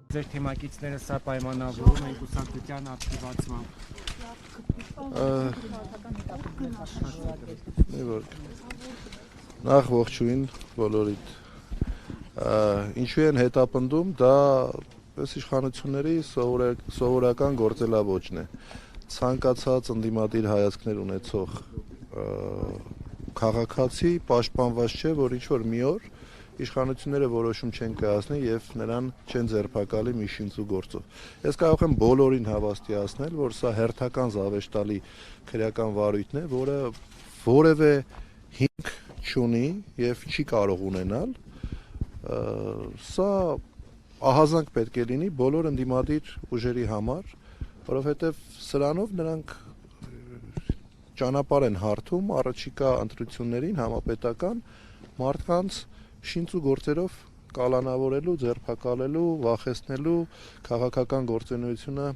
Ձեր թեմակիցները սա պայմանավորում են կուսակցության ակտիվացմամբ։ Նախ ողջույն բոլորիդ։ Ինչու են հետապնդում, դա այս իշխանությունների սովորական գործելավոճն է։ Ցանկացած ընդդիմադիր հայացքներ ունեցող քաղաքացի պաշտպանված չէ, որ ինչ-որ մի օր իշխանությունները որոշում չեն կայացնի եւ նրան չեն ձերբակալի մի շինծու գործով։ Ես կարող եմ բոլորին հավաստիացնել, որ սա հերթական զավեշտալի քրեական վարույթն է, որը որևէ հիմք չունի եւ չի կարող ունենալ։ Սա ահազանգ պետք է լինի բոլոր ընդդիմադիր ուժերի համար, որովհետեւ սրանով նրանք ճանապարհ են հարթում առաջիկա ընտրություններին համապետական մարդկանց շինծու գործերով կալանավորելու, ձերբակալելու, վախեցնելու, քաղաքական գործունեությունը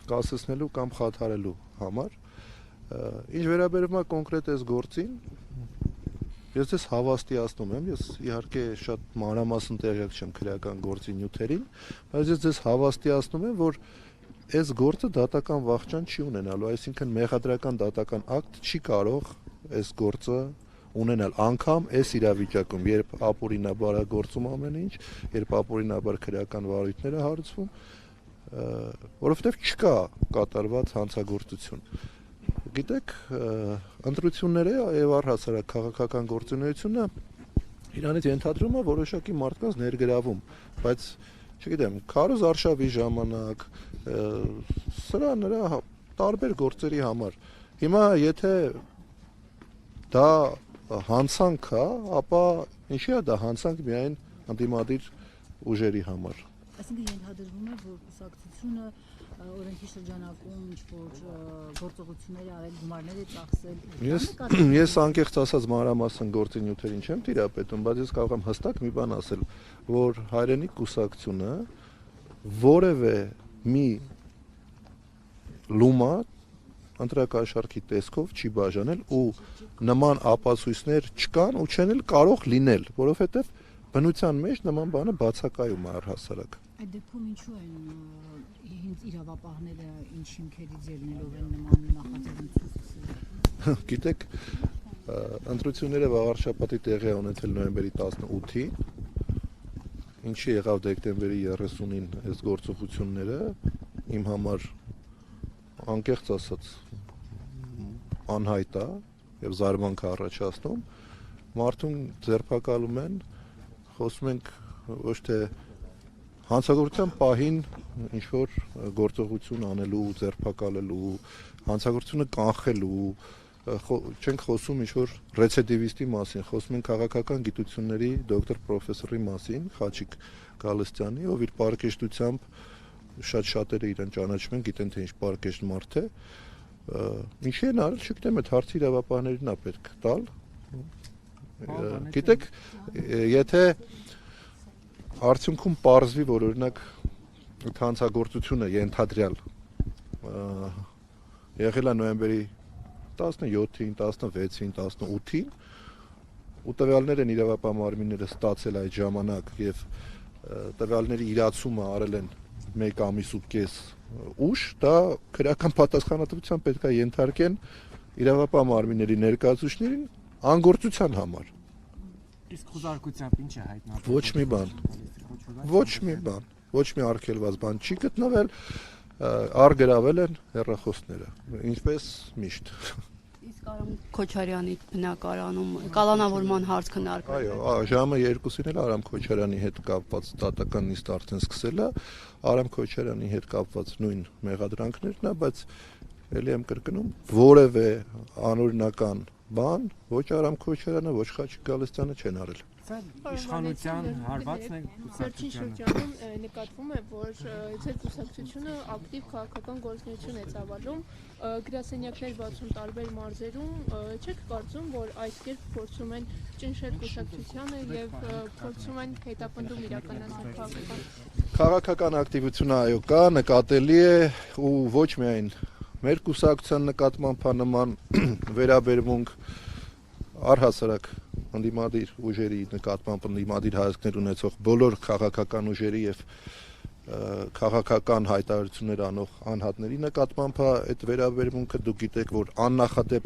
կասեցնելու կամ խաթարելու համար։ Ինչ վերաբերում է կոնկրետ այս գործին, ես ձեզ հավաստիացնում եմ, ես իհարկե շատ մանրամասն տեղյակ չեմ քրեական գործի նյութերին, բայց ես ձեզ հավաստիացնում եմ, որ այս գործը դատական վախճան չի ունենալու, այսինքն մեղադրական դատական ակտ չի կարող այս գործը ունենալ անգամ այս իրավիճակում, երբ ապօրինաբար է գործում ամեն ինչ, երբ ապօրինաբար քրեական վարույթներ է հարուցվում, որովհետև չկա կատարված հանցագործություն։ Գիտեք, ընտրությունները եւ առհասարակ քաղաքական գործունեությունը իրանից ենթադրում է որոշակի մարդկանց ներգրավում, բայց չգիտեմ, Քարոզ արշավի ժամանակ սրա նրա տարբեր գործերի համար։ Հիմա եթե դա հանցանք է, ապա ինչի է դա հանցանք միայն ընդդիմադիր ուժերի համար։ Այսինքն ենթադրվում է, որ կուսակցությունը օրենքի շրջանակում ինչ-որ գործողություններ արել, գումարներ է ծախսել։ Ես անկեղծ ասած մանրամասն գործի նյութերին չեմ տիրապետում, բայց ես կարող եմ հստակ մի բան ասել, որ հայրենիք կուսակցությունը որևէ մի լումա ընտրակաշառքի տեսքով չի բաժանել ու նման ապացույցներ չկան ու չեն էլ կարող լինել, որովհետև բնության մեջ նման բանը բացակայում է առհասարակ։ Այդ դեպքում ինչու են հենց իրավապահները ինչ հիմքերից ելնելով են նման նախաձեռնություն սկսել։ Գիտեք, ընտրությունները վաղ շաբաթի տեղի է ունեցել նոյեմբերի 18-ին, ինչի եղավ դեկտեմբերի 30-ին այս գործողությունները իմ համար անկեղծ ասած անհայտ է եւ զարմանք է առաջացնում, մարդուն ձերբակալում են, խոսում ենք ոչ թե հանցագործության պահին ինչ-որ գործողություն անելու, ձերբակալելու, հանցագործությունը կանխելու, չենք խոսում ինչ-որ ռեցիդիվիստի մասին, խոսում ենք քաղաքական գիտությունների դոկտոր պրոֆեսորի մասին, Խաչիկ Գալստյանի, ով իր պարկեշտությամբ շատ-շատերը իրեն ճանաչում են, գիտեն թե ինչ պարկեշտ մարդ է, ինչի են արել, չգիտեմ, այդ հարցի իրավապահներին է պետք տալ։ Գիտեք, եթե արդյունքում պարզվի, որ օրինակ հանցագործությունը ենթադրյալ եղել է նոյեմբերի 17-ին, 16-ին, 18-ին, ու տվյալներ են իրավապահ մարմինները ստացել այդ ժամանակ եւ տվյալների իրացումը արել են 1 ամիս ու կես ուշ, դա քրեական պատասխանատվության պետք է ենթարկեն իրավապահ մարմինների ներկայացուցիչներին անգործության համար։ Իսկ խոզարկությամբ ինչ է հայտնաբերվում։ Ոչ մի արգելված բան չի գտնվել, արգրավել են հեռախոսները, ինչպես միշտ։ Իսկ Արամ Քոչարյանի բնակարանում կալանավորման հարց քննարկվել։ Այո, ժամը 2-ին էլ Արամ Քոչարյանի հետ կապված դատական նիստ արդեն սկսել է, Արամ Քոչարյանի հետ կապված նույն մեղադրանքներն է, բայց ելի եմ կրկնում, որևէ անօրինական բան ոչ Արամ Քոչարյանը, ոչ Խաչիկ Գալստյանը չեն արել։ Սա իշխանության հարվածն է Վերջին շրջանում նկատվում է, որ ձեր կուսակցությունը ակտիվ քաղաքական գործունեություն է ծավալում, գրասենյակներ բացում տարբեր մարզերում, չեք կարծում, որ այս կերպ փորձում են ճնշել կուսակցությանը եւ փորձում են հետապնդում իրականացնել քաղաքական ակտիվությունը այո կա, նկատելի է ու ոչ միայն մեր կուսակցության նկատմամբ նման վերաբերմունք առհասարակ ընդդիմադիր ուժերի նկատմամբ ընդդիմադիր հայացքներ ունեցող բոլոր քաղաքական ուժերի եւ քաղաքական հայտարարություններ անող անհատների նկատմամբ այդ վերաբերմունքը դուք գիտեք, որ աննախադեպ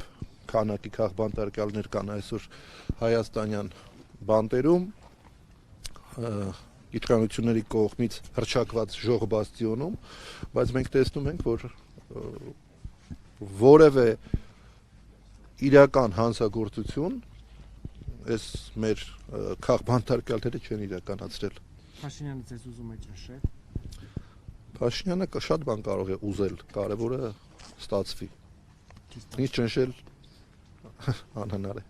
քանակի քաղբանտարկյալներ կան այսօր հայաստանյան բանտերում, իշխանությունների կողմից հռչակված ժող բաստիոնում, բայց մենք տեսնում ենք, որ որևէ իրական հանցագործություն այս մեր քաղբանտարկյալները չեն իրականացրել։ Փաշինյանը ձեզ ուզում է ճնշել։ Փաշինյանը շատ բան կարող է ուզել, կարևորը ստացվի։ Ինչ ճնշել անհնար է։